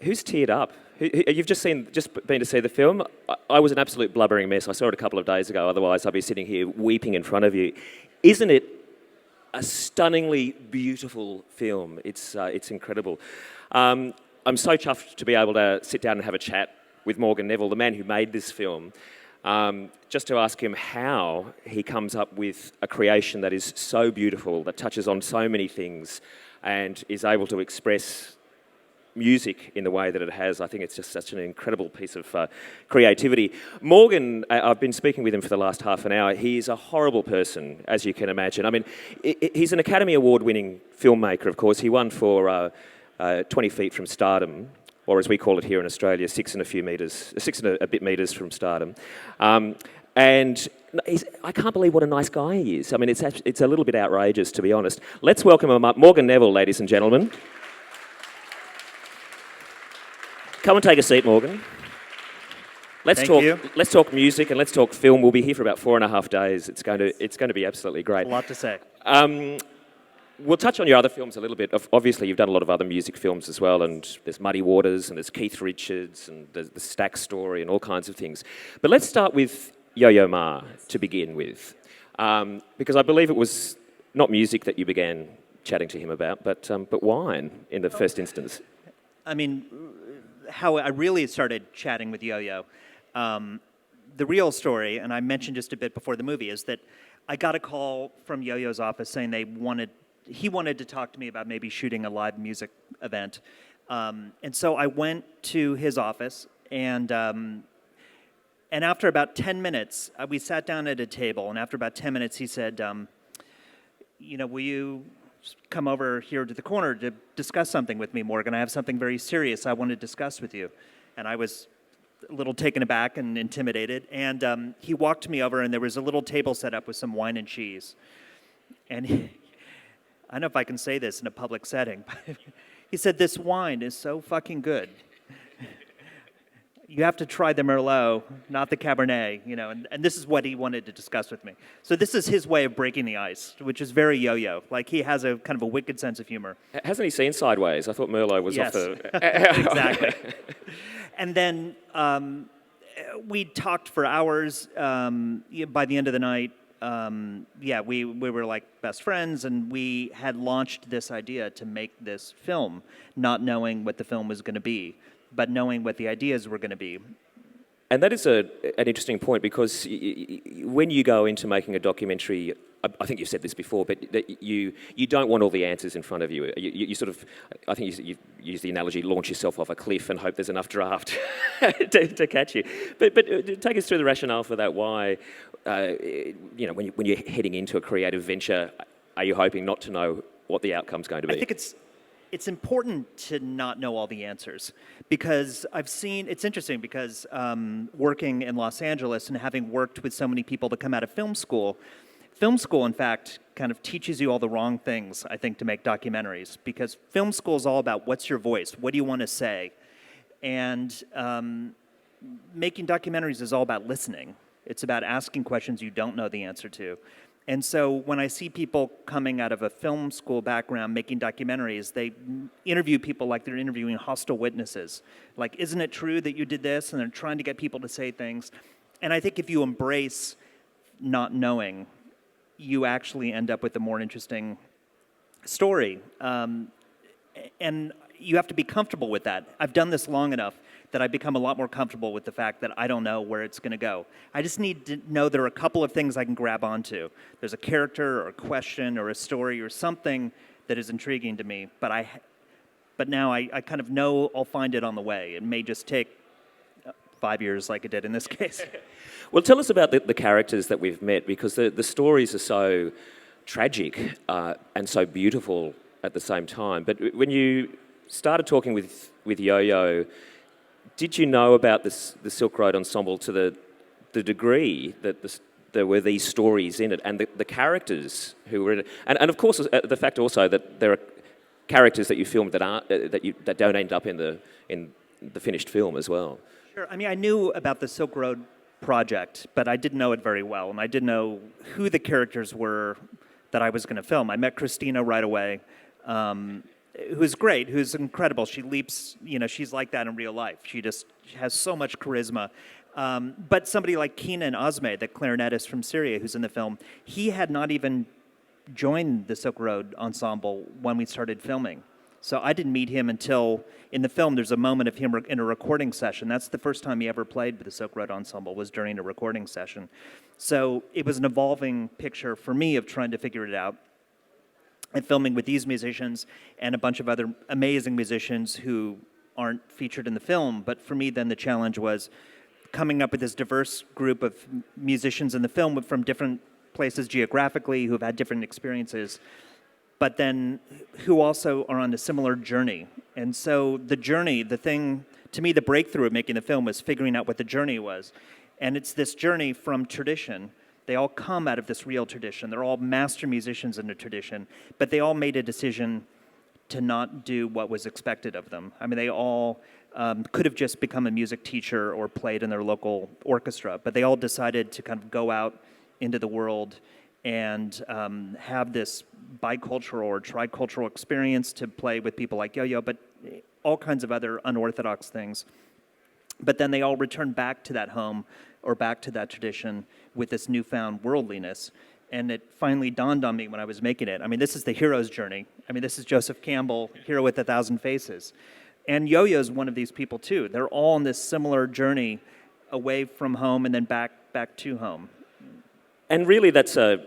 Who's teared up? You've just been to see the film. I was an absolute blubbering mess. I saw it a couple of days ago. Otherwise, I'd be sitting here weeping in front of you. Isn't it a stunningly beautiful film? It's incredible. I'm so chuffed to be able to sit down and have a chat with Morgan Neville, the man who made this film, just to ask him how he comes up with a creation that is so beautiful, that touches on so many things, and is able to express music in the way that it has. I think it's just such an incredible piece of creativity. Morgan, I've been speaking with him for the last half an hour. He is a horrible person, as you can imagine. I mean, he's an Academy Award-winning filmmaker, of course. He won for 20 Feet from Stardom, or as we call it here in Australia, 6 and a bit metres from stardom. And I can't believe what a nice guy he is. I mean, it's a little bit outrageous, to be honest. Let's welcome him up. Morgan Neville, ladies and gentlemen. Come and take a seat, Morgan. Let's talk music and let's talk film. We'll be here for about 4.5 days. It's going to be absolutely great. A lot to say. We'll touch on your other films a little bit. Obviously, you've done a lot of other music films as well, and there's Muddy Waters, and there's Keith Richards, and there's the Stack Story, and all kinds of things. But let's start with Yo-Yo Ma to begin with, because I believe it was not music that you began chatting to him about, but wine in the first instance. I mean, how I really started chatting with Yo-Yo, the real story, and I mentioned just a bit before the movie, is that I got a call from Yo-Yo's office saying he wanted to talk to me about maybe shooting a live music event. And so I went to his office, and after about 10 minutes, we sat down at a table, and after about 10 minutes, he said, will you come over here to the corner to discuss something with me, Morgan? I have something very serious I want to discuss with you. And I was a little taken aback and intimidated. And he walked me over, and there was a little table set up with some wine and cheese. And I don't know if I can say this in a public setting, but he said, "This wine is so fucking good. You have to try the Merlot, not the Cabernet," and this is what he wanted to discuss with me. So this is his way of breaking the ice, which is very Yo-Yo. Like, he has a kind of a wicked sense of humor. Hasn't he seen Sideways? I thought Merlot was off the... Exactly. And then we talked for hours. By the end of the night, we were like best friends, and we had launched this idea to make this film, not knowing what the film was going to be, but knowing what the ideas were going to be. And that is an interesting point, because when you go into making a documentary, I think you've said this before, but that you don't want all the answers in front of you. You sort of, I think you use the analogy, launch yourself off a cliff and hope there's enough draft to catch you. But take us through the rationale for that. Why, when you're heading into a creative venture, are you hoping not to know what the outcome's going to be? I think it's important to not know all the answers, because it's interesting because working in Los Angeles and having worked with so many people that come out of film school, in fact, kind of teaches you all the wrong things, I think, to make documentaries, because film school is all about what's your voice, what do you want to say, and making documentaries is all about listening. It's about asking questions you don't know the answer to. And so when I see people coming out of a film school background making documentaries, they interview people like they're interviewing hostile witnesses. Like, isn't it true that you did this? And they're trying to get people to say things. And I think if you embrace not knowing, you actually end up with a more interesting story. And you have to be comfortable with that. I've done this long enough that I've become a lot more comfortable with the fact that I don't know where it's going to go. I just need to know there are a couple of things I can grab onto. There's a character or a question or a story or something that is intriguing to me, but now I kind of know I'll find it on the way. It may just take 5 years like it did in this case. Well, tell us about the characters that we've met, because the stories are so tragic and so beautiful at the same time. But when you started talking with Yo-Yo, did you know about the Silk Road Ensemble to the degree that there were these stories in it, and the characters who were in it, and of course the fact also that there are characters that you filmed that don't end up in the finished film as well? Sure. I mean, I knew about the Silk Road project, but I didn't know it very well, and I didn't know who the characters were that I was going to film. I met Christina right away. who's great, who's incredible. She leaps, she's like that in real life. She just has so much charisma. But somebody like Kenan Ozme, the clarinetist from Syria who's in the film, he had not even joined the Silk Road Ensemble when we started filming. So I didn't meet him until, in the film, there's a moment of him in a recording session. That's the first time he ever played with the Silk Road Ensemble, was during a recording session. So it was an evolving picture for me of trying to figure it out. And filming with these musicians and a bunch of other amazing musicians who aren't featured in the film. But for me, then the challenge was coming up with this diverse group of musicians in the film from different places geographically who have had different experiences, but then who also are on a similar journey. And so the journey, the thing, to me, the breakthrough of making the film was figuring out what the journey was. And it's this journey from tradition. They all come out of this real tradition. They're all master musicians in the tradition, but they all made a decision to not do what was expected of them. I mean, they all could have just become a music teacher or played in their local orchestra, but they all decided to kind of go out into the world and have this bicultural or tricultural experience to play with people like Yo-Yo, but all kinds of other unorthodox things. But then they all return back to that home or back to that tradition with this newfound worldliness. And it finally dawned on me when I was making it. I mean, this is the hero's journey. I mean, this is Joseph Campbell, Hero with a Thousand Faces. And Yo-Yo's one of these people too. They're all on this similar journey away from home and then back to home. And really it's a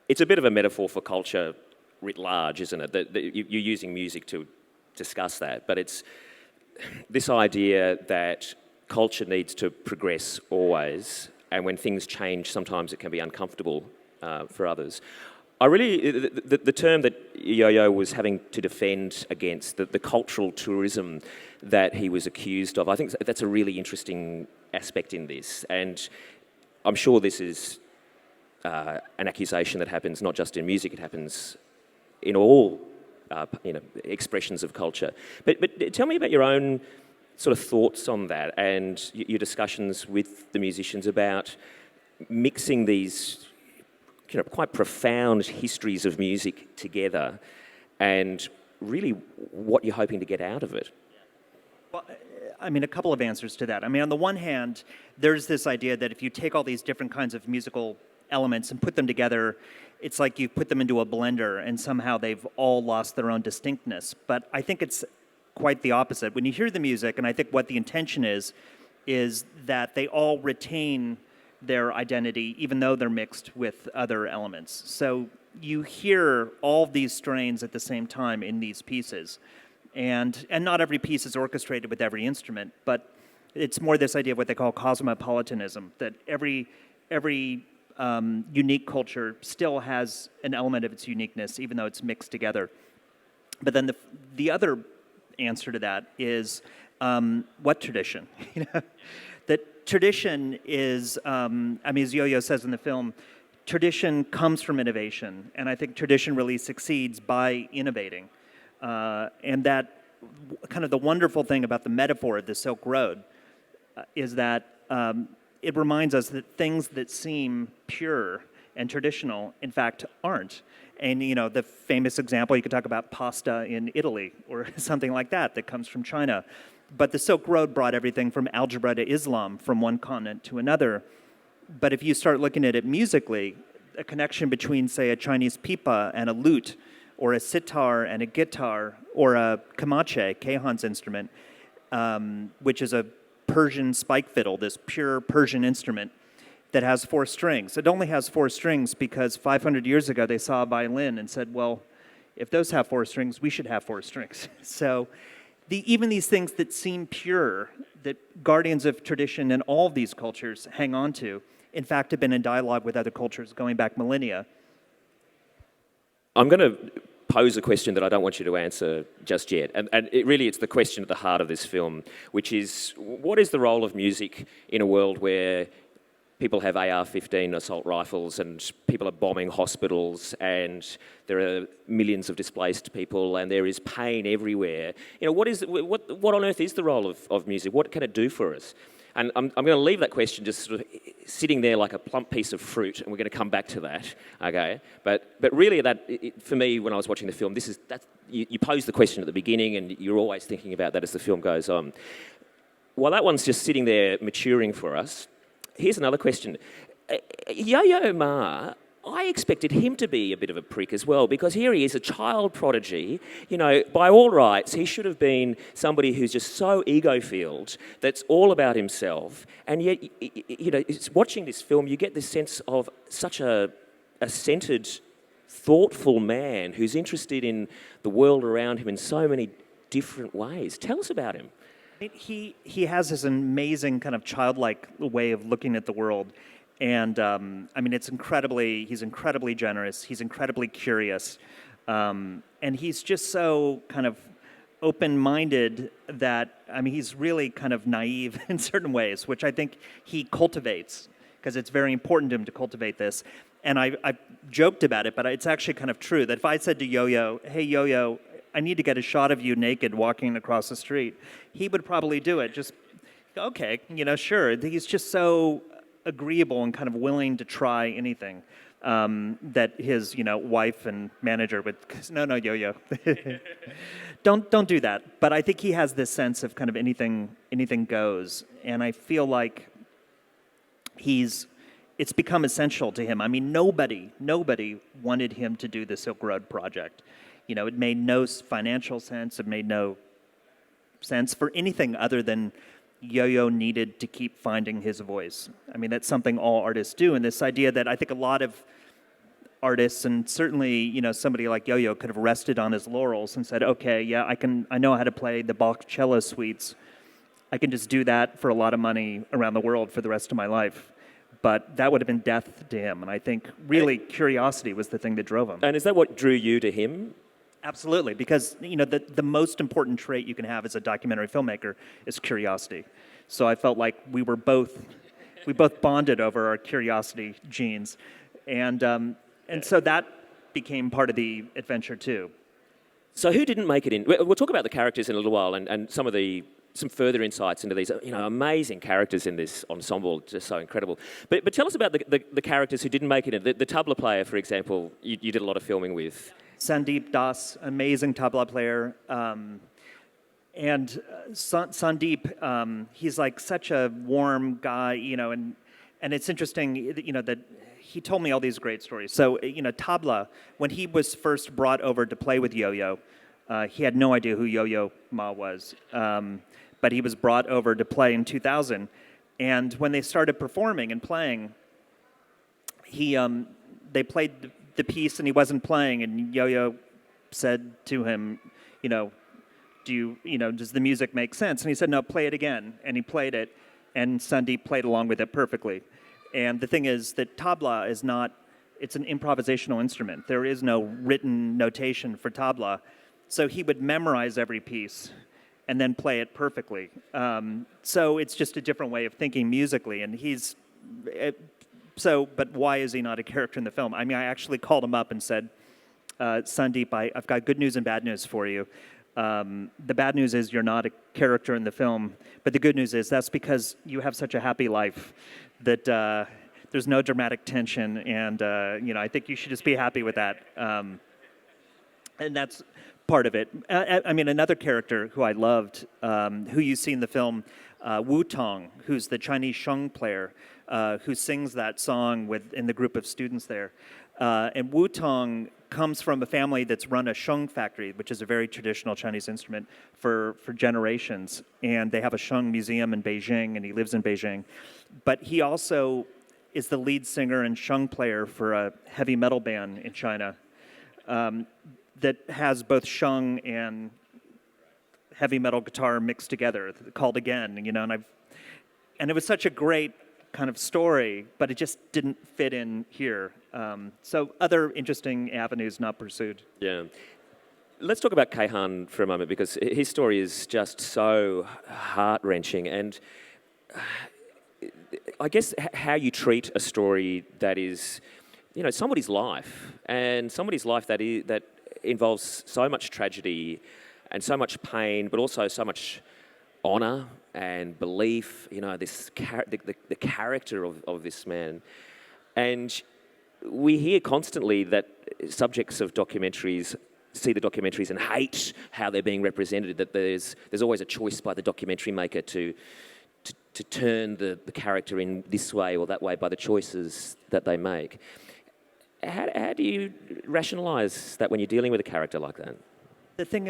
bit of a metaphor for culture writ large, isn't it? That you're using music to discuss that, but it's this idea that culture needs to progress always, and when things change, sometimes it can be uncomfortable for others. The term that Yo-Yo was having to defend against, the cultural tourism that he was accused of, I think that's a really interesting aspect in this. And I'm sure this is an accusation that happens not just in music, it happens in all expressions of culture. But tell me about your own sort of thoughts on that and your discussions with the musicians about mixing these quite profound histories of music together and really what you're hoping to get out of it. Well, I mean, a couple of answers to that. I mean, on the one hand, there's this idea that if you take all these different kinds of musical elements and put them together, it's like you put them into a blender and somehow they've all lost their own distinctness. But I think it's quite the opposite. When you hear the music, and I think what the intention is that they all retain their identity even though they're mixed with other elements. So you hear all these strains at the same time in these pieces. And not every piece is orchestrated with every instrument, but it's more this idea of what they call cosmopolitanism, that every unique culture still has an element of its uniqueness, even though it's mixed together. But then the other answer to that is what tradition? That tradition is, as Yo-Yo says in the film, tradition comes from innovation, and I think tradition really succeeds by innovating. And that kind of the wonderful thing about the metaphor of the Silk Road is that it reminds us that things that seem pure and traditional, in fact, aren't. And, the famous example, you could talk about pasta in Italy or something like that comes from China. But the Silk Road brought everything from algebra to Islam from one continent to another. But if you start looking at it musically, a connection between, say, a Chinese pipa and a lute, or a sitar and a guitar, or a kamache, Kehan's instrument, which is a Persian spike fiddle, this pure Persian instrument that has 4 strings. It only has 4 strings because 500 years ago they saw a violin and said, well, if those have 4 strings, we should have 4 strings. So even these things that seem pure, that guardians of tradition in all of these cultures hang on to, in fact, have been in dialogue with other cultures going back millennia. I'm going to pose a question that I don't want you to answer just yet. And it's the question at the heart of this film, which is, what is the role of music in a world where people have AR-15 assault rifles and people are bombing hospitals and there are millions of displaced people and there is pain everywhere? What on earth is the role of music? What can it do for us? And I'm going to leave that question just sort of sitting there like a plump piece of fruit, and we're going to come back to that, okay? But really, for me, when I was watching the film, you pose the question at the beginning, and you're always thinking about that as the film goes on. While that one's just sitting there maturing for us, here's another question. Yo-Yo Ma, I expected him to be a bit of a prick as well, because here he is, a child prodigy. You know, by all rights, he should have been somebody who's just so ego-filled, that's all about himself. And yet, you know, watching this film, you get this sense of such a centered, thoughtful man who's interested in the world around him in so many different ways. Tell us about him. He has this amazing kind of childlike way of looking at the world, and I mean he's incredibly generous. He's incredibly curious, and he's just so kind of open-minded that he's really kind of naive in certain ways, which I think he cultivates because it's very important to him to cultivate this. And I've joked about it, but it's actually kind of true that if I said to Yo-Yo, "Hey Yo-Yo, I need to get a shot of you naked walking across the street," he would probably do it. Just, okay, you know, sure. He's just so agreeable and kind of willing to try anything that his, you know, wife and manager would, no, Yo-Yo, don't do that. But I think he has this sense of kind of anything goes, and I feel like it's become essential to him. I mean, nobody wanted him to do the Silk Road project. You know, it made no financial sense. It made no sense for anything other than Yo-Yo needed to keep finding his voice. I mean, that's something all artists do. And this idea that I think a lot of artists, and certainly, you know, somebody like Yo-Yo could have rested on his laurels and said, okay, yeah, I know how to play the Bach cello suites. I can just do that for a lot of money around the world for the rest of my life. But that would have been death to him. And I think really curiosity was the thing that drove him. And is that what drew you to him? Absolutely, because you know the most important trait you can have as a documentary filmmaker is curiosity. So I felt like we both bonded over our curiosity genes, and so that became part of the adventure too. So who didn't make it in? We'll talk about the characters in a little while, and some further insights into these, you know, amazing characters in this ensemble, just so incredible. But tell us about the characters who didn't make it in. The tabla player, for example, you did a lot of filming with. Sandeep Das, amazing tabla player. And Sandeep, he's like such a warm guy, you know, and it's interesting, you know, that he told me all these great stories. So, you know, tabla, when he was first brought over to play with Yo-Yo, he had no idea who Yo-Yo Ma was, but he was brought over to play in 2000. And when they started performing and playing, they played the piece and he wasn't playing, and Yo-Yo said to him, you know, does the music make sense? And he said, no, play it again. And he played it, and Sandeep played along with it perfectly. And the thing is that tabla it's an improvisational instrument. There is no written notation for tabla. So he would memorize every piece and then play it perfectly. So it's just a different way of thinking musically, and but why is he not a character in the film? I mean, I actually called him up and said, Sandeep, I've got good news and bad news for you. The bad news is you're not a character in the film, but the good news is that's because you have such a happy life that there's no dramatic tension, and you know, I think you should just be happy with that. And that's part of it. I mean, another character who I loved, who you see in the film, Wu Tong, who's the Chinese sheng player, who sings that song in the group of students there. And Wu Tong comes from a family that's run a sheng factory, which is a very traditional Chinese instrument for generations. And they have a sheng museum in Beijing, and he lives in Beijing. But he also is the lead singer and sheng player for a heavy metal band in China that has both sheng and heavy metal guitar mixed together, called Again, you know, and it was such a great kind of story, but it just didn't fit in here. So other interesting avenues not pursued. Yeah. Let's talk about Keihan for a moment, because his story is just so heart-wrenching, and I guess how you treat a story that is, you know, somebody's life, and somebody's life that involves so much tragedy and so much pain, but also so much honor and belief, the character of this man. And we hear constantly that subjects of documentaries see the documentaries and hate how they're being represented, that there's always a choice by the documentary maker to turn the character in this way or that way by the choices that they make. How do you rationalize that when you're dealing with a character like that? The thing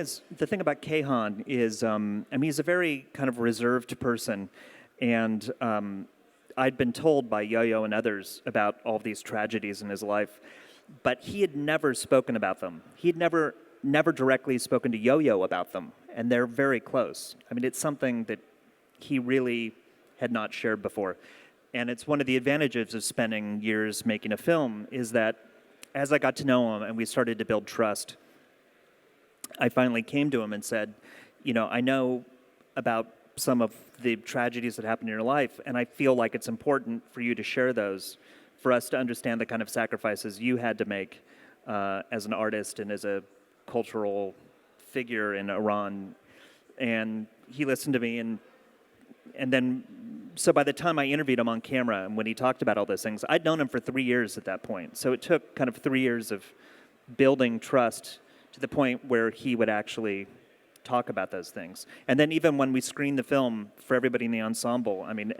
about Kehan is, he's a very kind of reserved person, and I'd been told by Yo-Yo and others about all these tragedies in his life, but he had never spoken about them. He'd never directly spoken to Yo-Yo about them, and they're very close. I mean, it's something that he really had not shared before. And it's one of the advantages of spending years making a film is that as I got to know him and we started to build trust, I finally came to him and said, I know about some of the tragedies that happened in your life, and I feel like it's important for you to share those, for us to understand the kind of sacrifices you had to make as an artist and as a cultural figure in Iran. And he listened to me, and then, so by the time I interviewed him on camera and when he talked about all those things, I'd known him for 3 years at that point. So it took kind of 3 years of building trust to the point where he would actually talk about those things. And then even when we screened the film for everybody in the ensemble, I mean,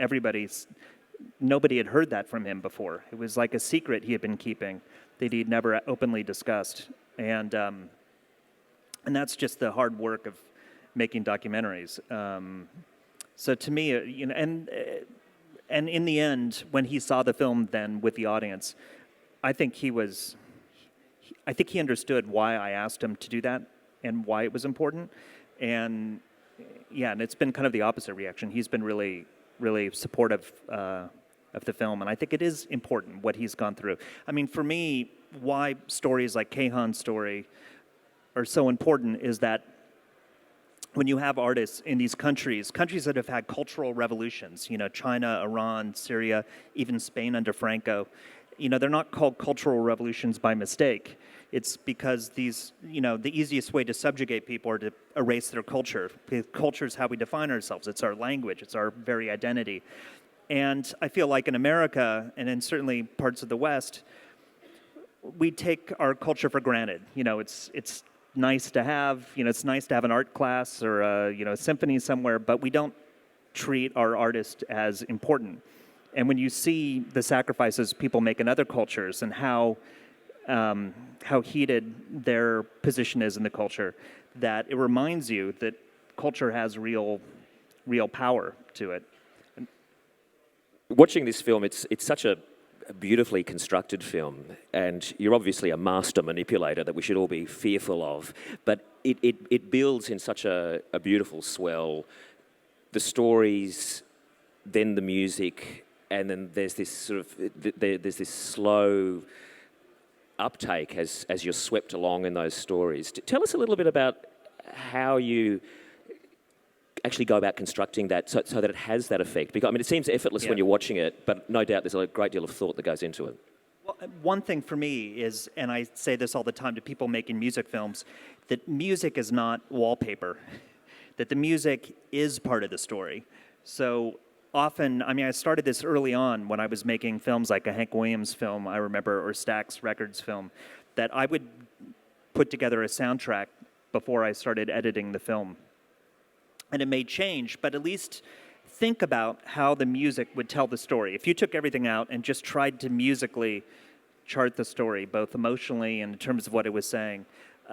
nobody had heard that from him before. It was like a secret he had been keeping that he'd never openly discussed. And that's just the hard work of making documentaries. So to me, and in the end, when he saw the film then with the audience, I think he understood why I asked him to do that and why it was important. And and it's been kind of the opposite reaction. He's been really, really supportive of the film, and I think it is important what he's gone through. I mean, for me, why stories like Kehan's story are so important is that when you have artists in these countries that have had cultural revolutions, China, Iran, Syria, even Spain under Franco, they're not called cultural revolutions by mistake. It's because these, the easiest way to subjugate people are to erase their culture. Culture is how we define ourselves. It's our language. It's our very identity. And I feel like in America, and in certainly parts of the West, we take our culture for granted. It's nice to have, it's nice to have an art class or a symphony somewhere, but we don't treat our artists as important. And when you see the sacrifices people make in other cultures and how heated their position is in the culture, that it reminds you that culture has real power to it. Watching this film, it's such a beautifully constructed film, and you're obviously a master manipulator that we should all be fearful of, but it builds in such a beautiful swell. The stories, then the music, and then there's this sort of there's this slow uptake as you're swept along in those stories. Tell us a little bit about how you actually go about constructing that so that it has that effect. Because, I mean, it seems effortless when you're watching it, but no doubt there's a great deal of thought that goes into it. Well, one thing for me is, and I say this all the time to people making music films, that music is not wallpaper, that the music is part of the story. So often, I started this early on when I was making films like a Hank Williams film, I remember, or Stax Records film, that I would put together a soundtrack before I started editing the film. And it may change, but at least think about how the music would tell the story. If you took everything out and just tried to musically chart the story, both emotionally and in terms of what it was saying,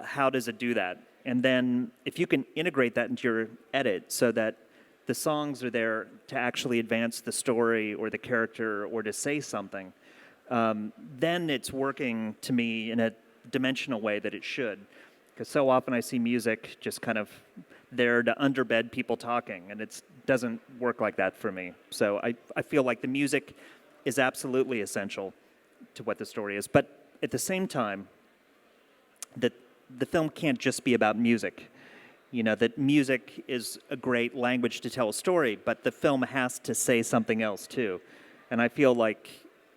how does it do that? And then if you can integrate that into your edit so that the songs are there to actually advance the story or the character or to say something, then it's working to me in a dimensional way that it should. Because so often I see music just kind of there to underbed people talking, and it doesn't work like that for me. So I feel like the music is absolutely essential to what the story is. But at the same time, that the film can't just be about music. That music is a great language to tell a story, but the film has to say something else too. And I feel like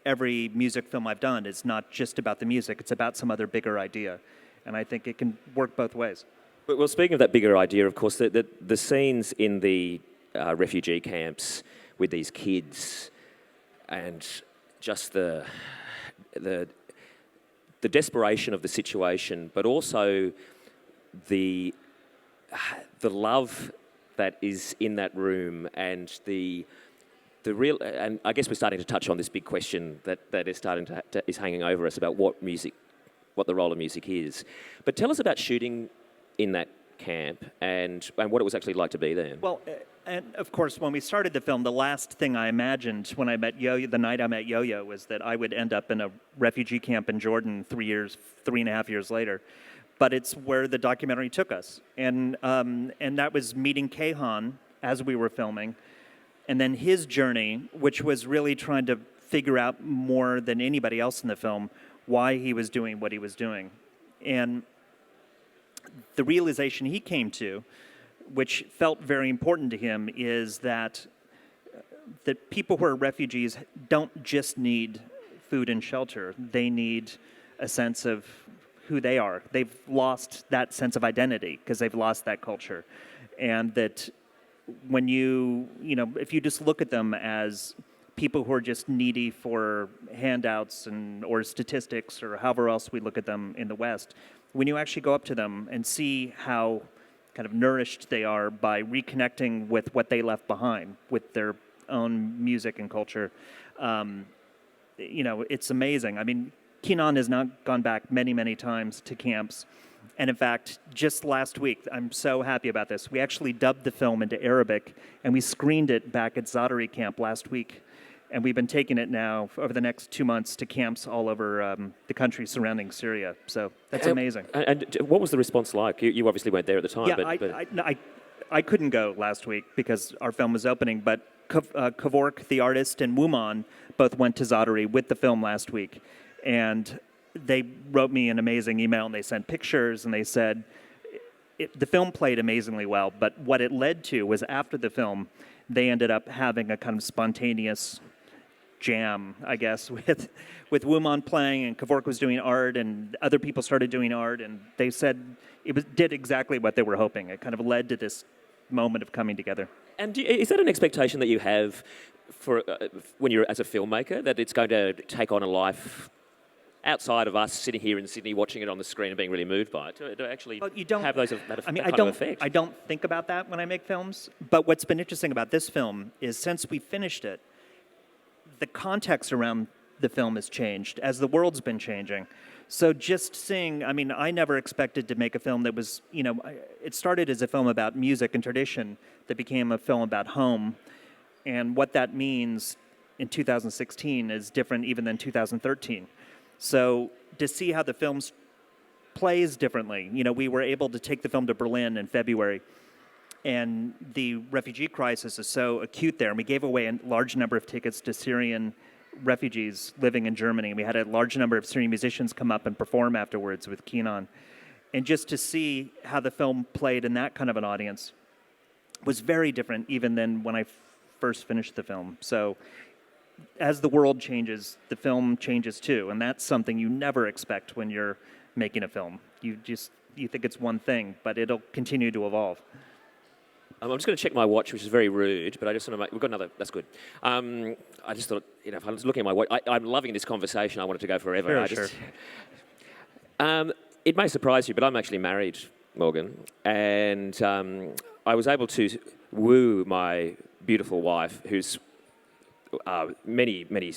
every music film I've done is not just about the music, it's about some other bigger idea. And I think it can work both ways. Well, speaking of that bigger idea, of course, the scenes in the refugee camps with these kids and just the desperation of the situation, but also the love that is in that room and the real, and I guess we're starting to touch on this big question that is starting is hanging over us about what the role of music is. But tell us about shooting in that camp and what it was actually like to be there. Well, and of course, when we started the film, the last thing I imagined when I met Yo-Yo, the night I met Yo-Yo, was that I would end up in a refugee camp in Jordan 3.5 years later. But it's where the documentary took us. And that was meeting Kayhan as we were filming. And then his journey, which was really trying to figure out more than anybody else in the film why he was doing what he was doing. And the realization he came to, which felt very important to him, is that people who are refugees don't just need food and shelter. They need a sense of who they are. They've lost that sense of identity because they've lost that culture. And that when if you just look at them as people who are just needy for handouts or statistics or however else we look at them in the West, when you actually go up to them and see how kind of nourished they are by reconnecting with what they left behind, with their own music and culture, it's amazing. I mean, Kenan has now gone back many, many times to camps. And in fact, just last week, I'm so happy about this, we actually dubbed the film into Arabic, and we screened it back at Zaatari camp last week. And we've been taking it now over the next 2 months to camps all over the country surrounding Syria. So that's amazing. And what was the response like? You obviously weren't there at the time. Yeah, I couldn't go last week because our film was opening, but Kevork, the artist, and Wuman both went to Zaatari with the film last week. And they wrote me an amazing email, and they sent pictures, and they said the film played amazingly well, but what it led to was after the film, they ended up having a kind of spontaneous jam, I guess, with Wuman playing, and Kevork was doing art, and other people started doing art, and they said did exactly what they were hoping. It kind of led to this moment of coming together. And is that an expectation that you have for when you're as a filmmaker, that it's going to take on a life outside of us sitting here in Sydney watching it on the screen and being really moved by it, to actually have those kind of effect? I don't think about that when I make films, but what's been interesting about this film is since we finished it, the context around the film has changed as the world's been changing. So just seeing, I never expected to make a film that was, it started as a film about music and tradition that became a film about home. And what that means in 2016 is different even than 2013. So to see how the film plays differently, we were able to take the film to Berlin in February, and the refugee crisis is so acute there, and we gave away a large number of tickets to Syrian refugees living in Germany. We had a large number of Syrian musicians come up and perform afterwards with Kenan. And just to see how the film played in that kind of an audience was very different even than when I first finished the film. So as the world changes, the film changes too, and that's something you never expect when you're making a film. You think it's one thing, but it'll continue to evolve. I'm just going to check my watch, which is very rude, but I just want to make... We've got another... That's good. I just thought, if I was looking at my watch... I'm loving this conversation. I want it to go forever. Sure. It may surprise you, but I'm actually married, Morgan, and I was able to woo my beautiful wife, who's many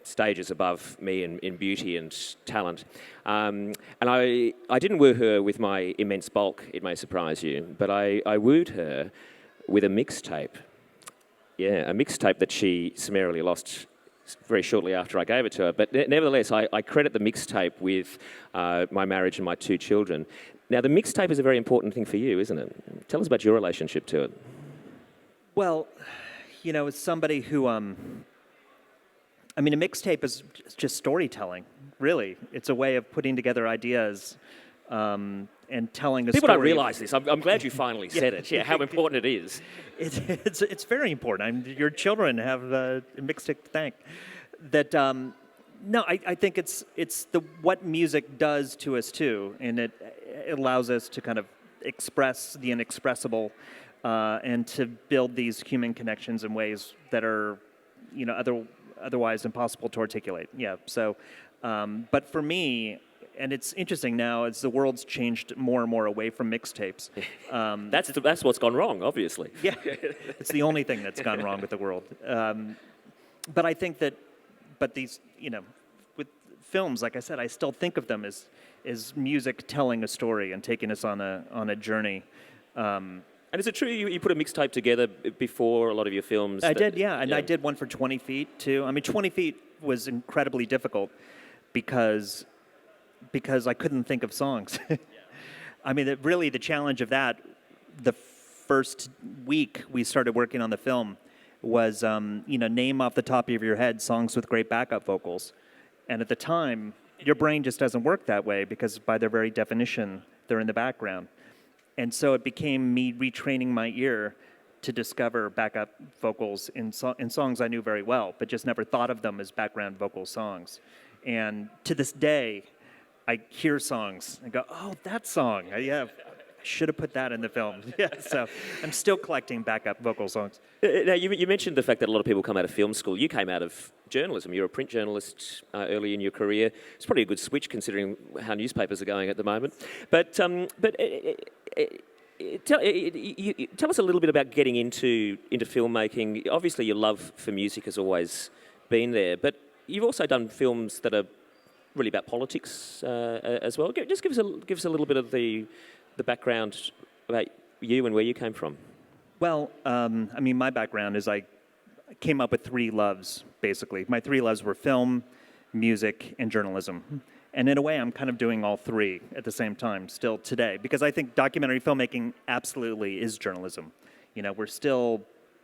stages above me in beauty and talent. And I didn't woo her with my immense bulk, it may surprise you, but I wooed her with a mixtape. Yeah, a mixtape that she summarily lost very shortly after I gave it to her. But nevertheless, I credit the mixtape with my marriage and my 2 children. Now, the mixtape is a very important thing for you, isn't it? Tell us about your relationship to it. Well, as somebody who... a mixtape is just storytelling, really. It's a way of putting together ideas and telling a story. People don't realise this. I'm glad you finally said it. Yeah, how important it is. It's very important. Your children have a mixtape to thank. That I think it's what music does to us too, and it allows us to kind of express the inexpressible, and to build these human connections in ways that are, otherwise impossible to articulate. Yeah. So, but for me, and it's interesting now as the world's changed more and more away from mixtapes. That's what's gone wrong, obviously. Yeah, it's the only thing that's gone wrong with the world. But I think that, these, with films, like I said, I still think of them as music telling a story and taking us on a journey. And is it true you put a mixtape together before a lot of your films? I did, yeah. And I did one for 20 Feet, too. I mean, 20 Feet was incredibly difficult because I couldn't think of songs. I mean, really the challenge of that, the first week we started working on the film was, name off the top of your head songs with great backup vocals. And at the time, your brain just doesn't work that way because by their very definition, they're in the background. And so it became me retraining my ear to discover backup vocals in songs I knew very well, but just never thought of them as background vocal songs. And to this day, I hear songs and go, oh, that song. Yeah, I should have put that in the film. Yeah, so I'm still collecting backup vocal songs. Now, you mentioned the fact that a lot of people come out of film school. You came out of journalism. You're a print journalist early in your career. It's probably a good switch considering how newspapers are going at the moment. But tell us a little bit about getting into filmmaking. Obviously, your love for music has always been there, but you've also done films that are really about politics as well. Just give us a little bit of the background about you and where you came from. Well, I mean, my background is I came up with three loves, basically. My three loves were film, music, and journalism. And in a way, I'm kind of doing all three at the same time still today, because I think documentary filmmaking absolutely is journalism. We're still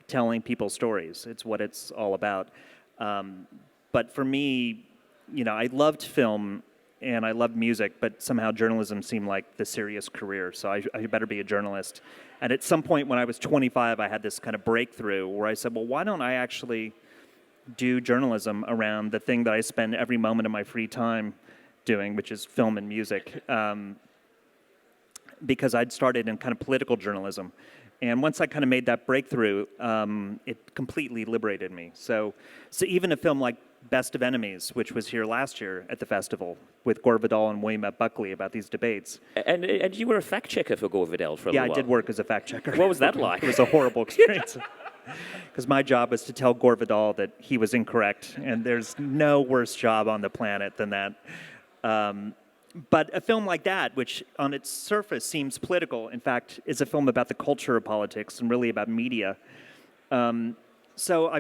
telling people stories. It's what it's all about. But for me, I loved film and I loved music, but somehow journalism seemed like the serious career, so I better be a journalist. And at some point when I was 25, I had this kind of breakthrough where I said, well, why don't I actually do journalism around the thing that I spend every moment of my free time doing, which is film and music, because I'd started in kind of political journalism. And once I kind of made that breakthrough, it completely liberated me. So even a film like Best of Enemies, which was here last year at the festival with Gore Vidal and William F. Buckley about these debates. And you were a fact checker for Gore Vidal for a little while. Yeah, I did work as a fact checker. What was that like? It was a horrible experience. Because my job was to tell Gore Vidal that he was incorrect, and there's no worse job on the planet than that. But a film like that, which on its surface seems political, in fact, is a film about the culture of politics and really about media. So I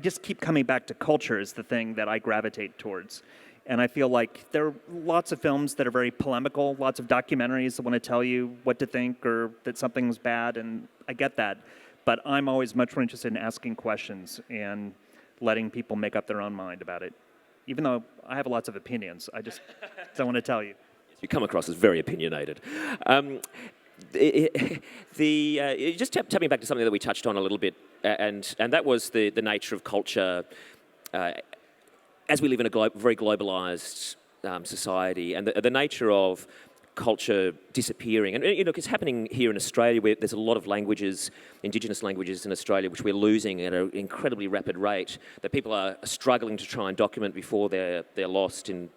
just keep coming back to culture as the thing that I gravitate towards. And I feel like there are lots of films that are very polemical, lots of documentaries that want to tell you what to think or that something's bad, and I get that. But I'm always much more interested in asking questions and letting people make up their own mind about it. Even though I have lots of opinions, I just don't want to tell you. You come across as very opinionated. Just tapping back to something that we touched on a little bit, and that was the nature of culture as we live in a very globalized society, and the nature of culture disappearing. And it's happening here in Australia, where there's a lot of languages, Indigenous languages in Australia, which we're losing at an incredibly rapid rate, that people are struggling to try and document before they're lost in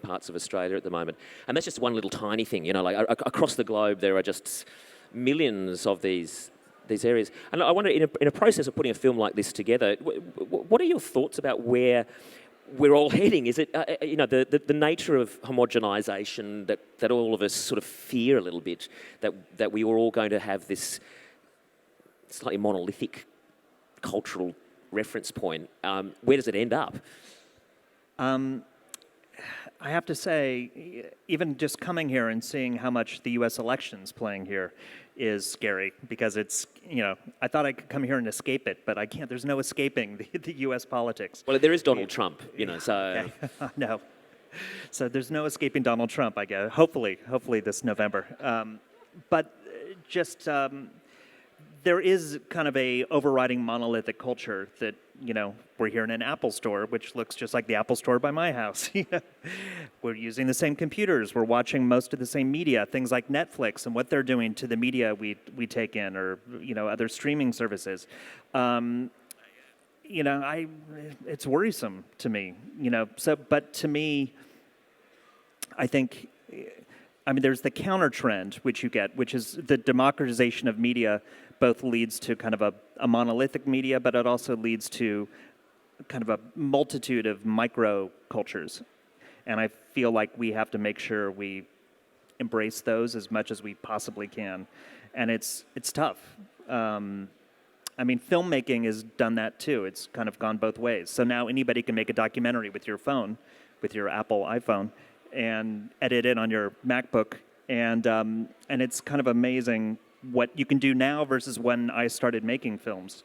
parts of Australia at the moment. And that's just one little tiny thing, across the globe there are just millions of these areas. And I wonder, in a process of putting a film like this together, what are your thoughts about where we're all heading? Is it, the nature of homogenisation that all of us sort of fear a little bit, that we were all going to have this slightly monolithic cultural reference point? Where does it end up? I have to say, even just coming here and seeing how much the U.S. election's playing here is scary, because it's, I thought I could come here and escape it, but I can't. There's no escaping the U.S. politics. Well, there is Donald Trump, so... Okay. No. So there's no escaping Donald Trump, I guess. Hopefully this November. But just there is kind of a overriding monolithic culture that, we're here in an Apple store, which looks just like the Apple store by my house. We're using the same computers. We're watching most of the same media, things like Netflix and what they're doing to the media we take in, or, other streaming services. It's worrisome to me, but to me, I think, there's the counter trend which you get, which is the democratization of media both leads to kind of a monolithic media, but it also leads to kind of a multitude of micro cultures. And I feel like we have to make sure we embrace those as much as we possibly can. And it's tough. Filmmaking has done that too. It's kind of gone both ways. So now anybody can make a documentary with your phone, with your Apple iPhone, and edit it on your MacBook. And it's kind of amazing what you can do now versus when I started making films.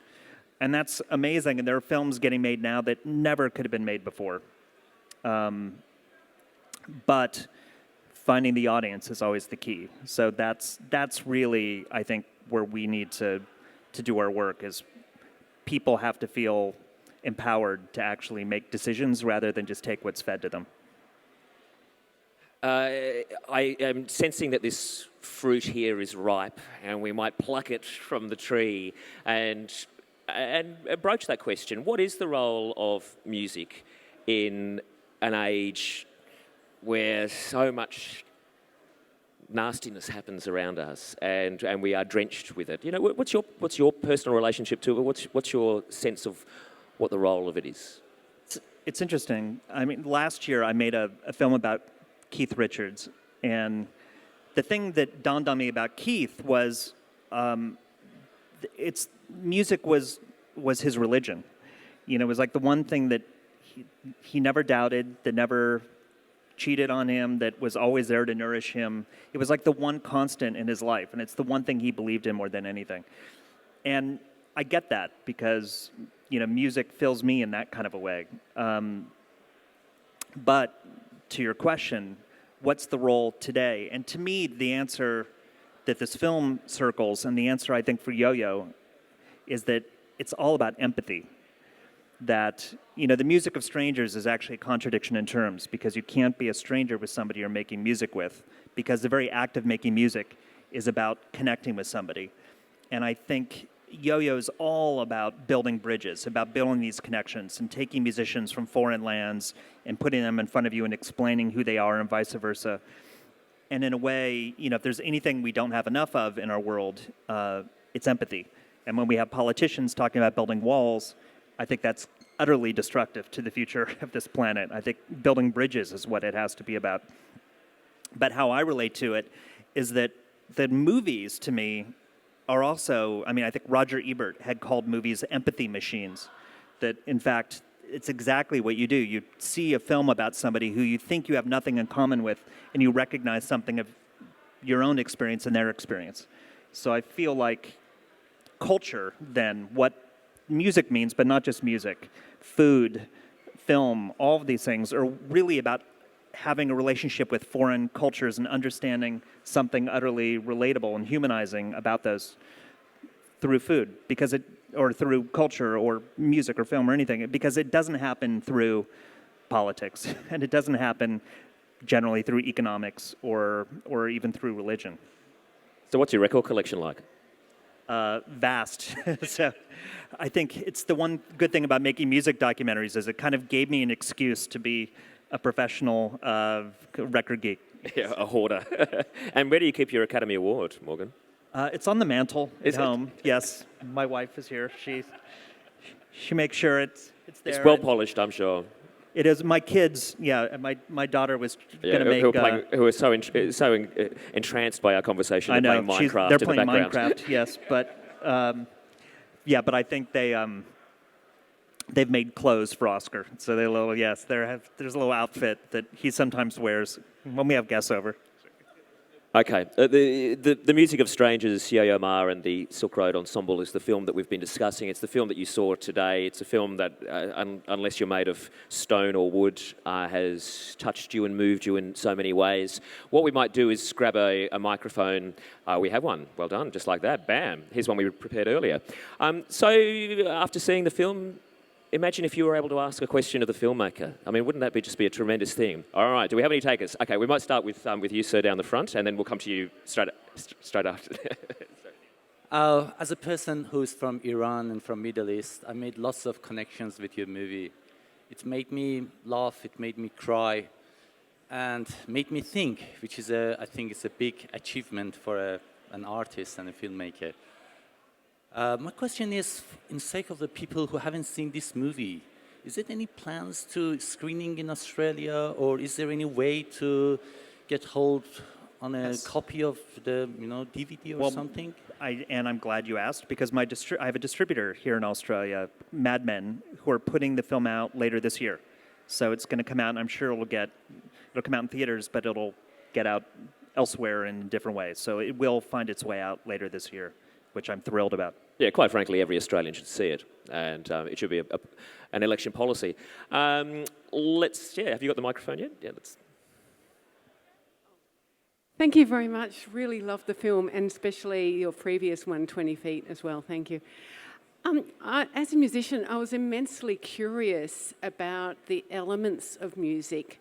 And that's amazing. And there are films getting made now that never could have been made before. But finding the audience is always the key. So that's really, I think, where we need to do our work, is people have to feel empowered to actually make decisions rather than just take what's fed to them. I am sensing that this fruit here is ripe, and we might pluck it from the tree and broach that question. What is the role of music in an age where so much nastiness happens around us, and we are drenched with it? What's your personal relationship to it? What's your sense of what the role of it is? It's interesting. Last year I made a film about Keith Richards, and the thing that dawned on me about Keith was music was his religion. It was like the one thing that he never doubted, that never cheated on him, that was always there to nourish him. It was like the one constant in his life, and it's the one thing he believed in more than anything. And I get that because, music fills me in that kind of a way. But to your question, what's the role today? And to me, the answer that this film circles, and the answer I think for Yo-Yo, is that it's all about empathy. That, the music of strangers is actually a contradiction in terms, because you can't be a stranger with somebody you're making music with, because the very act of making music is about connecting with somebody. And I think Yo-Yo is all about building bridges, about building these connections and taking musicians from foreign lands and putting them in front of you and explaining who they are, and vice versa. And in a way, if there's anything we don't have enough of in our world, it's empathy. And when we have politicians talking about building walls, I think that's utterly destructive to the future of this planet. I think building bridges is what it has to be about. But how I relate to it is that the movies, to me, are also, I think Roger Ebert had called movies empathy machines. That, in fact, it's exactly what you do. You see a film about somebody who you think you have nothing in common with, and you recognize something of your own experience and their experience. So I feel like culture, then, what music means, but not just music, food, film, all of these things are really about having a relationship with foreign cultures and understanding something utterly relatable and humanizing about those through food, or through culture or music or film or anything, because it doesn't happen through politics, and it doesn't happen generally through economics or even through religion. So what's your record collection like? Vast. So I think it's the one good thing about making music documentaries is it kind of gave me an excuse to be a professional record geek. Yeah, a hoarder. And where do you keep your Academy Award, Morgan? It's on the mantle at home. Yes, my wife is here. She makes sure it's there. It's well polished, I'm sure. It is. My kids, my daughter was going to make... who are so entranced by our conversation. I know. Playing Minecraft They're in playing the background. Minecraft, yes. But I think they've made clothes for Oscar. So there's a little outfit that he sometimes wears when we have guests over. Okay. The Music of Strangers, Yo-Yo Ma and the Silk Road Ensemble is the film that we've been discussing. It's the film that you saw today. It's a film that, unless you're made of stone or wood, has touched you and moved you in so many ways. What we might do is grab a microphone. We have one. Well done. Just like that. Bam. Here's one we prepared earlier. So after seeing the film, imagine if you were able to ask a question of the filmmaker. I mean, wouldn't that just be a tremendous thing? All right, do we have any takers? Okay, we might start with you, sir, down the front, and then we'll come to you straight after. As a person who's from Iran and from Middle East, I made lots of connections with your movie. It made me laugh, it made me cry, and made me think, which is, I think, it's a big achievement for an artist and a filmmaker. My question is, in sake of the people who haven't seen this movie, is there any plans to screening in Australia, or is there any way to get hold on a copy of the DVD or something? I'm glad you asked, because I have a distributor here in Australia, Mad Men, who are putting the film out later this year. So it's going to come out, and I'm sure it'll come out in theaters, but it'll get out elsewhere in different ways. So it will find its way out later this year, which I'm thrilled about. Yeah, quite frankly, every Australian should see it, and it should be an election policy. Have you got the microphone yet? Yeah, let's. Thank you very much. Really loved the film, and especially your previous one, 20 Feet, as well. Thank you. As a musician, I was immensely curious about the elements of music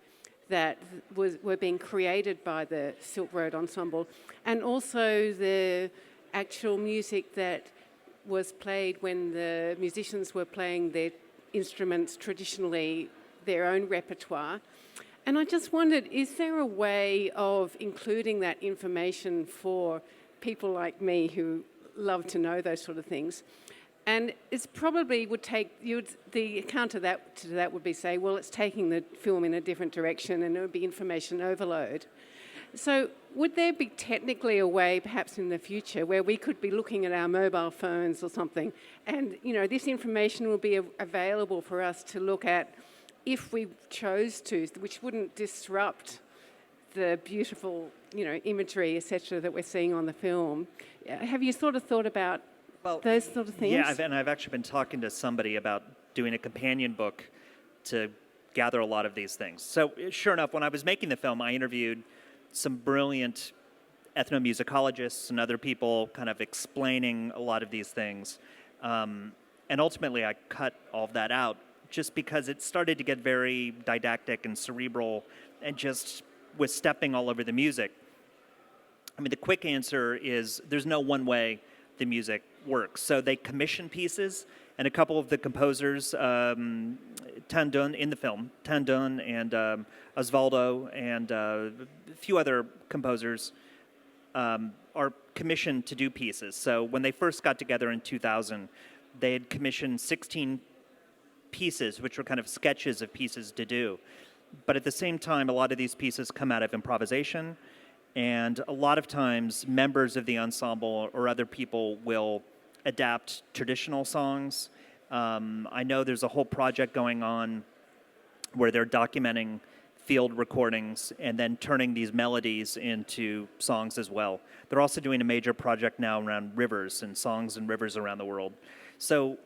that were being created by the Silk Road Ensemble, and also the actual music that was played when the musicians were playing their instruments traditionally, their own repertoire. And I just wondered, is there a way of including that information for people like me who love to know those sort of things? And it's probably would take, the counter to that would be say, well, it's taking the film in a different direction and it would be information overload. So would there be technically a way, perhaps in the future, where we could be looking at our mobile phones or something, and this information will be available for us to look at if we chose to, which wouldn't disrupt the beautiful, imagery, etc., that we're seeing on the film? Have you sort of thought about those sort of things? Yeah, I've actually been talking to somebody about doing a companion book to gather a lot of these things. So sure enough, when I was making the film, I interviewed some brilliant ethnomusicologists and other people kind of explaining a lot of these things. And ultimately, I cut all of that out just because it started to get very didactic and cerebral and just was stepping all over the music. I mean, the quick answer is there's no one way the music works. So they commission pieces, and a couple of the composers, Tan Dun in the film, Tan Dun and Osvaldo and a few other composers are commissioned to do pieces. So when they first got together in 2000, they had commissioned 16 pieces, which were kind of sketches of pieces to do. But at the same time, a lot of these pieces come out of improvisation, and a lot of times members of the ensemble or other people will adapt traditional songs. I know there's a whole project going on where they're documenting field recordings and then turning these melodies into songs as well. They're also doing a major project now around rivers and songs and rivers around the world. So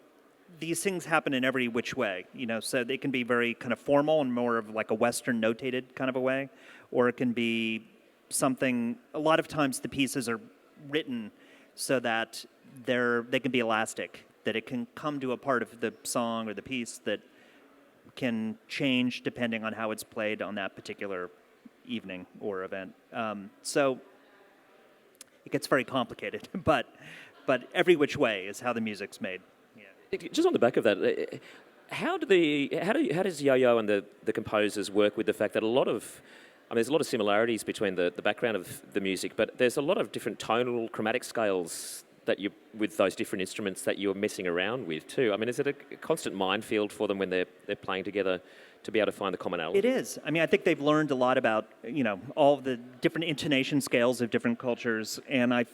these things happen in every which way, so they can be very kind of formal and more of like a Western notated kind of a way, or it can be something, a lot of times the pieces are written so that they can be elastic, that it can come to a part of the song or the piece that can change depending on how it's played on that particular evening or event. So it gets very complicated, but every which way is how the music's made. Yeah. Just on the back of that, how does Yo-Yo and the composers work with the fact that there's a lot of similarities between the background of the music, but there's a lot of different tonal chromatic scales that with those different instruments that you're messing around with too. I mean, is it a constant minefield for them when they're playing together to be able to find the commonality? It is. I mean, I think they've learned a lot about all the different intonation scales of different cultures, and I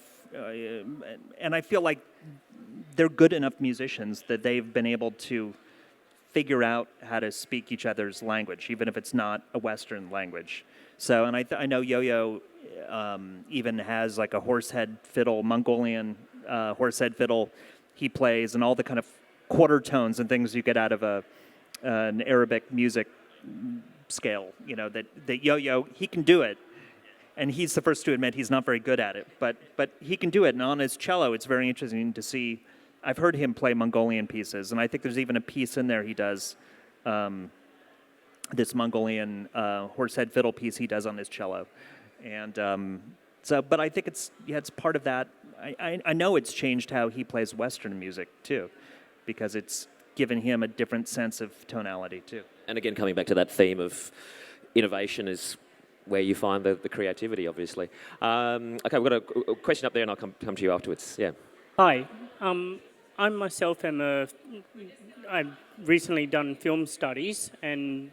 feel like they're good enough musicians that they've been able to figure out how to speak each other's language, even if it's not a Western language. So, and I know Yo-Yo even has like a horsehead fiddle, Mongolian horsehead fiddle he plays, and all the kind of quarter tones and things you get out of an Arabic music scale. You know, that Yo-Yo, he can do it. And he's the first to admit he's not very good at it, but he can do it. And on his cello, it's very interesting to see. I've heard him play Mongolian pieces, and I think there's even a piece in there he does, this Mongolian horsehead fiddle piece he does on his cello. And but I think it's part of that. I know it's changed how he plays Western music too, because it's given him a different sense of tonality too. And again, coming back to that theme of innovation is where you find the creativity, obviously. Okay, we've got a question up there, and I'll come to you afterwards. Yeah. Hi. I myself I've recently done film studies and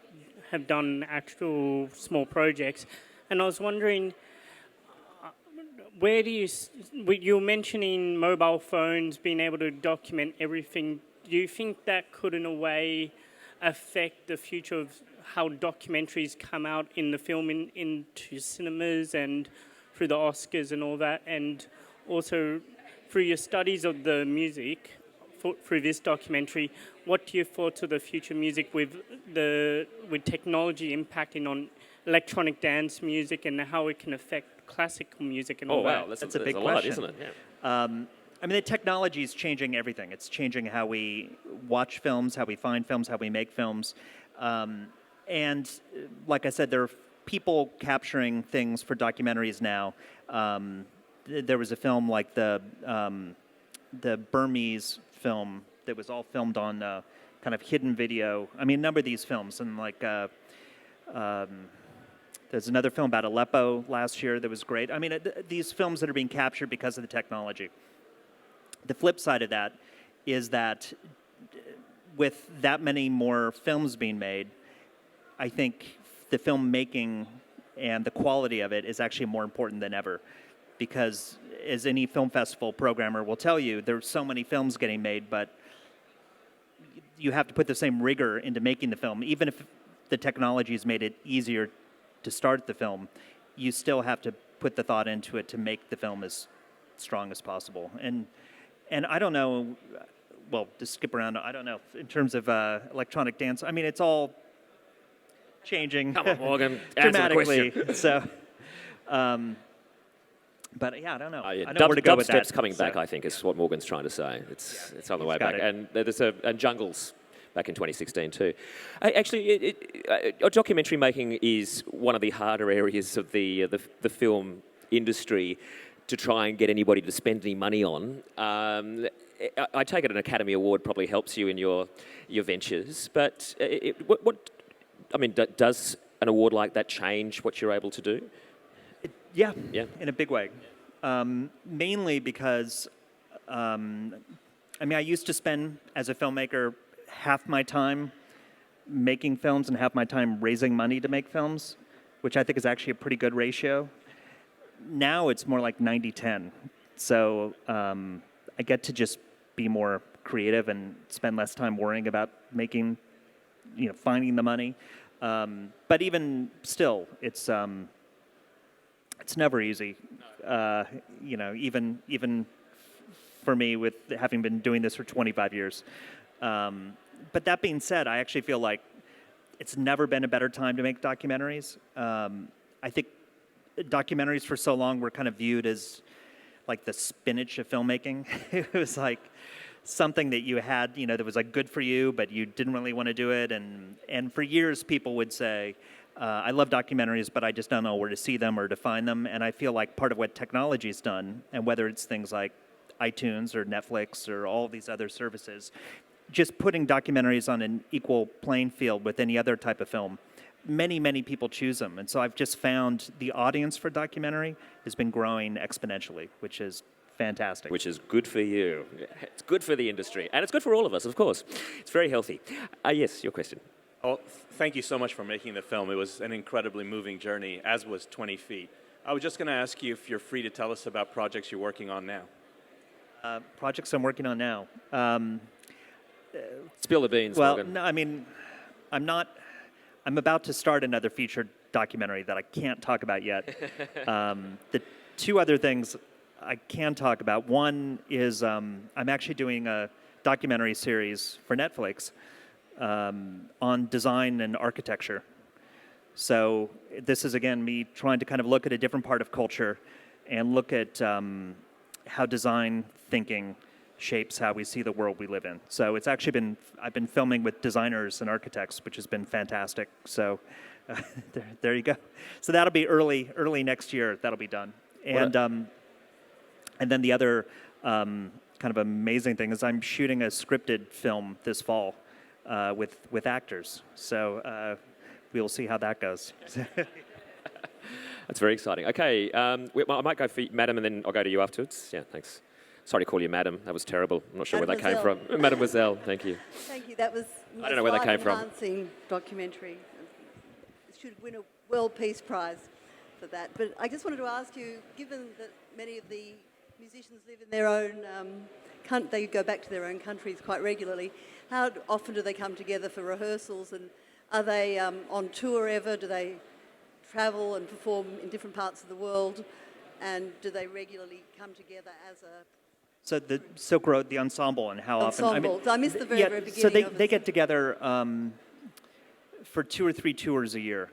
have done actual small projects. And I was wondering, you're mentioning mobile phones being able to document everything. Do you think that could, in a way, affect the future of how documentaries come out in the film into cinemas and through the Oscars and all that? And also, through your studies of the music, through this documentary, what are your thoughts of the future music with technology impacting on electronic dance music and how it can affect classical music and all that? Oh, wow, that's a big lot, question, isn't it? Yeah. I mean, the technology is changing everything. It's changing how we watch films, how we find films, how we make films. And like I said, there are people capturing things for documentaries now. There was a film like the Burmese film that was all filmed on kind of hidden video. I mean, a number of these films, and like there's another film about Aleppo last year that was great. I mean, these films that are being captured because of the technology. The flip side of that is that with that many more films being made, I think the filmmaking and the quality of it is actually more important than ever. Because as any film festival programmer will tell you, there's so many films getting made, but you have to put the same rigor into making the film. Even if the technology has made it easier to start the film, you still have to put the thought into it to make the film as strong as possible. And I don't know, well, to skip around, I don't know, in terms of electronic dance, I mean, it's all changing. Come on, Morgan, dramatically. answer the question. So, but yeah, I don't know. Yeah. I know where to go with that. Dubstep's coming back, I think, is what Morgan's trying to say. It's on the way back. it. And there's and Jungles back in 2016 too. Actually, documentary making is one of the harder areas of the film industry to try and get anybody to spend any money on. I take it an Academy Award probably helps you in your ventures, but does an award like that change what you're able to do? Yeah, Yeah. in a big way. Mainly because, I used to spend, as a filmmaker, half my time making films and half my time raising money to make films, which I think is actually a pretty good ratio. Now it's more like 90-10. So I get to just be more creative and spend less time worrying about making, finding the money. But even still, it's never easy. Even for me, with having been doing this for 25 years. But that being said, I actually feel like it's never been a better time to make documentaries. I think documentaries for so long were kind of viewed as like the spinach of filmmaking. It was like something that you had, that was like good for you, but you didn't really want to do it. And for years, people would say, I love documentaries, but I just don't know where to see them or to find them. And I feel like part of what technology's done, and whether it's things like iTunes or Netflix or all these other services, just putting documentaries on an equal playing field with any other type of film, many, many people choose them. And so I've just found the audience for documentary has been growing exponentially, which is fantastic. Which is good for you. It's good for the industry. And it's good for all of us, of course. It's very healthy. Yes, your question. Oh, thank you so much for making the film. It was an incredibly moving journey, as was 20 Feet. I was just going to ask you if you're free to tell us about projects you're working on now. Projects I'm working on now. Spill the beans, Well, Morgan. no, I mean, I'm about to start another feature documentary that I can't talk about yet. The two other things I can talk about. One is I'm actually doing a documentary series for Netflix on design and architecture. So this is, again, me trying to kind of look at a different part of culture and look at how design thinking shapes how we see the world we live in. So it's actually I've been filming with designers and architects, which has been fantastic. So there you go. So that'll be early next year. That'll be done. And then the other kind of amazing thing is I'm shooting a scripted film this fall with actors. So we'll see how that goes. That's very exciting. Okay, I might go for Madam, and then I'll go to you afterwards. Yeah, thanks. Sorry to call you Madam. That was terrible. I'm not sure where that came from. Mademoiselle, thank you. Thank you. That was I don't know where that came from. enhancing documentary. It should win a World Peace Prize for that. But I just wanted to ask you, given that many of the musicians live in their own, they go back to their own countries quite regularly, how often do they come together for rehearsals, and are they on tour ever? Do they travel and perform in different parts of the world, and do they regularly come together as a... So the Silk Road, the ensemble, and how often... Ensemble. I missed the very beginning so of they it. get together for 2 or 3 tours a year.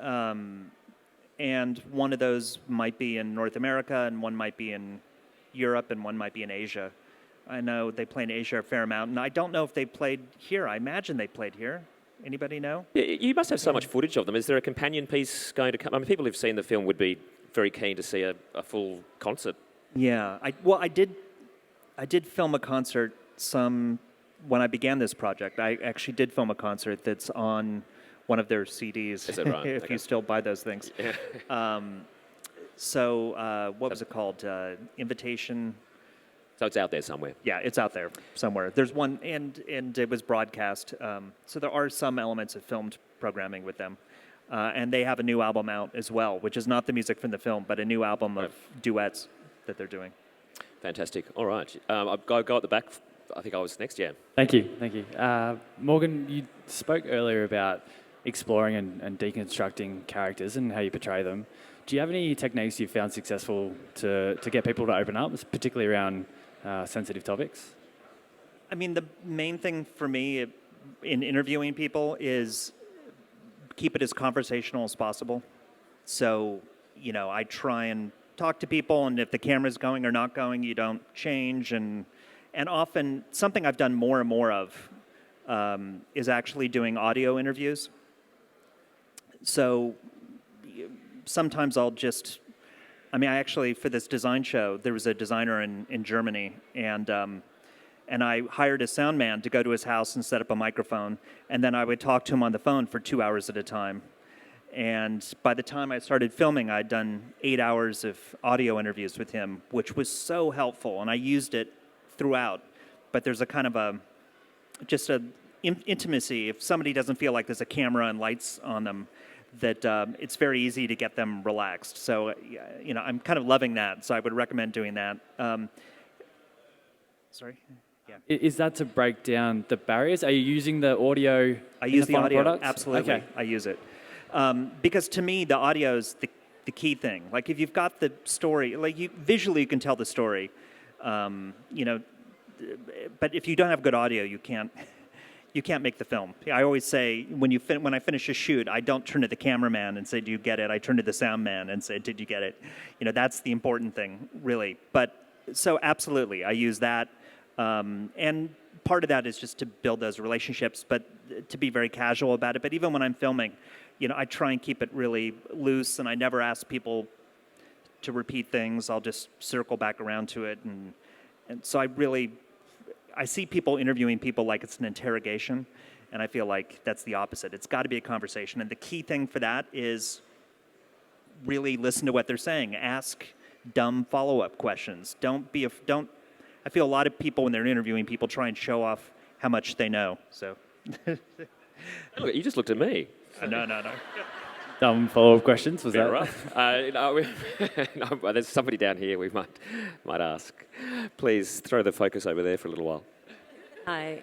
And one of those might be in North America, and one might be in Europe, and one might be in Asia. I know they play in Asia a fair amount, and I don't know if they played here. I imagine they played here. Anybody know? You must have so much footage of them. Is there a companion piece going to come? I mean, people who've seen the film would be very keen to see a full concert. Yeah. I did film a concert when I began this project. I actually did film a concert that's on one of their CDs. Is that right? If Okay. you still buy those things. Yeah. What was it called? Invitation. So it's out there somewhere. Yeah, it's out there somewhere. There's one, and it was broadcast. So there are some elements of filmed programming with them. And they have a new album out as well, which is not the music from the film, but a new album of duets that they're doing. Fantastic. All right. I'll go at the back. I think I was next, yeah. Thank you. Morgan, you spoke earlier about exploring and deconstructing characters and how you portray them. Do you have any techniques you've found successful to get people to open up, particularly around sensitive topics? I mean, the main thing for me in interviewing people is keep it as conversational as possible. So, I try and talk to people, and if the camera's going or not going, you don't change. And often, something I've done more and more of is actually doing audio interviews. So sometimes I'll just... I actually, for this design show, there was a designer in Germany, and I hired a sound man to go to his house and set up a microphone, and then I would talk to him on the phone for 2 hours at a time. And by the time I started filming, I'd done 8 hours of audio interviews with him, which was so helpful, and I used it throughout. But there's a kind of intimacy. If somebody doesn't feel like there's a camera and lights on them, that it's very easy to get them relaxed. So, I'm kind of loving that. So I would recommend doing that. Sorry? Yeah. Is that to break down the barriers? Are you using the audio I use the final audio. product? Absolutely. Okay. I use it. Because to me, the audio is the key thing. Like, if you've got the story, visually you can tell the story, but if you don't have good audio, you can't make the film. I always say, when I finish a shoot, I don't turn to the cameraman and say, "Do you get it?" I turn to the sound man and say, "Did you get it?" That's the important thing, really. But so absolutely, I use that, and part of that is just to build those relationships, but to be very casual about it. But even when I'm filming, I try and keep it really loose, and I never ask people to repeat things. I'll just circle back around to it, and so I see people interviewing people like it's an interrogation, and I feel like that's the opposite. It's got to be a conversation, and the key thing for that is really listen to what they're saying. Ask dumb follow-up questions. I feel a lot of people when they're interviewing people try and show off how much they know. So, Look, you just looked at me. no. Dumb follow-up questions, was Bit that? rough. No, there's somebody down here we might ask. Please throw the focus over there for a little while. Hi,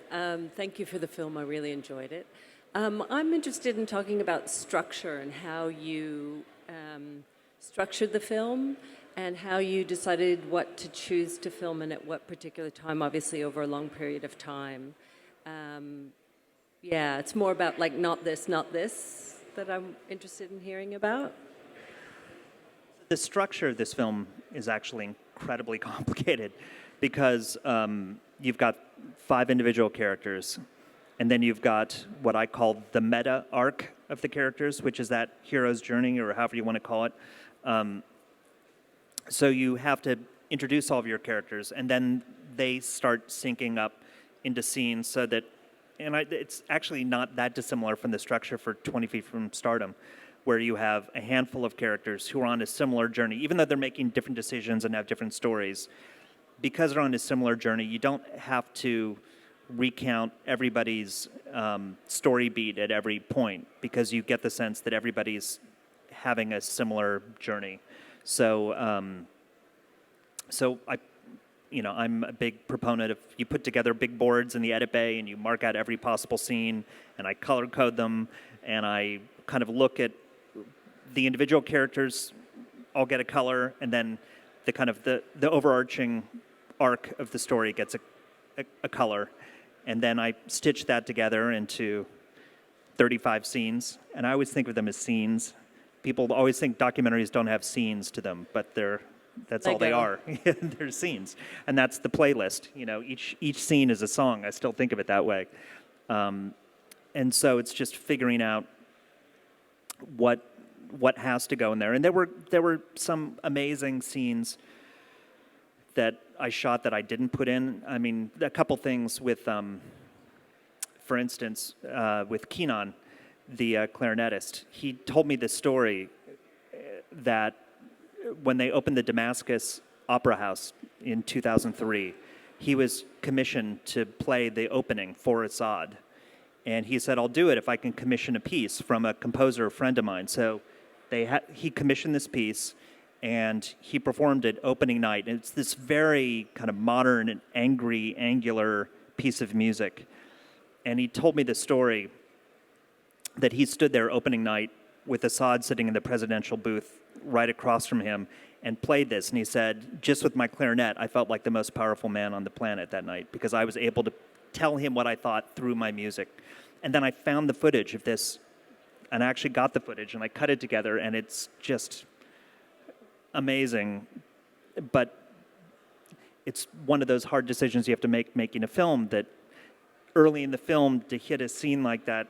thank you for the film. I really enjoyed it. I'm interested in talking about structure and how you structured the film and how you decided what to choose to film and at what particular time, obviously over a long period of time. Yeah, it's more about like not this that I'm interested in hearing about. The structure of this film is actually incredibly complicated because you've got 5 individual characters, and then you've got what I call the meta arc of the characters, which is that hero's journey, or however you want to call it. So you have to introduce all of your characters, and then they start syncing up into scenes so that, it's actually not that dissimilar from the structure for 20 Feet from Stardom, where you have a handful of characters who are on a similar journey, even though they're making different decisions and have different stories. Because they're on a similar journey, you don't have to recount everybody's story beat at every point, because you get the sense that everybody's having a similar journey. So, I'm a big proponent of, you put together big boards in the edit bay and you mark out every possible scene, and I color code them, and I kind of look at the individual characters all get a color, and then the kind of the overarching arc of the story gets a color, and then I stitch that together into 35 scenes, and I always think of them as scenes. People always think documentaries don't have scenes to them, but that's all they are. They're scenes, and that's the playlist. Each scene is a song. I still think of it that way, and so it's just figuring out what has to go in there. And there were some amazing scenes that I shot that I didn't put in. I mean, a couple things with, for instance, with Keenan, the clarinetist. He told me this story that when they opened the Damascus Opera House in 2003, he was commissioned to play the opening for Assad. And he said, I'll do it if I can commission a piece from a composer, a friend of mine. So he commissioned this piece, and he performed it opening night. And it's this very kind of modern and angry, angular piece of music. And he told me the story that he stood there opening night with Assad sitting in the presidential booth right across from him and played this. And he said, just with my clarinet, I felt like the most powerful man on the planet that night, because I was able to tell him what I thought through my music. And then I found the footage of this, and I actually got the footage, and I cut it together, and it's just amazing. But it's one of those hard decisions you have to make making a film, that early in the film, to hit a scene like that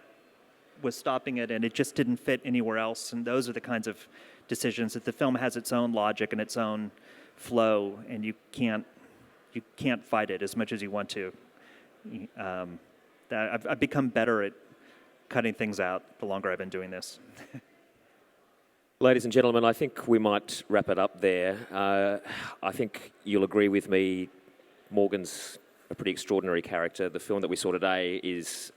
was stopping it, and it just didn't fit anywhere else. And those are the kinds of decisions that the film has its own logic and its own flow, and you can't fight it as much as you want to. I've become better at cutting things out the longer I've been doing this. Ladies and gentlemen, I think we might wrap it up there. I think you'll agree with me, Morgan's a pretty extraordinary character. The film that we saw today is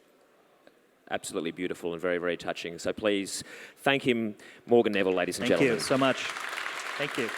absolutely beautiful and very, very touching. So please thank him, Morgan Neville, ladies and gentlemen. Thank you so much. Thank you.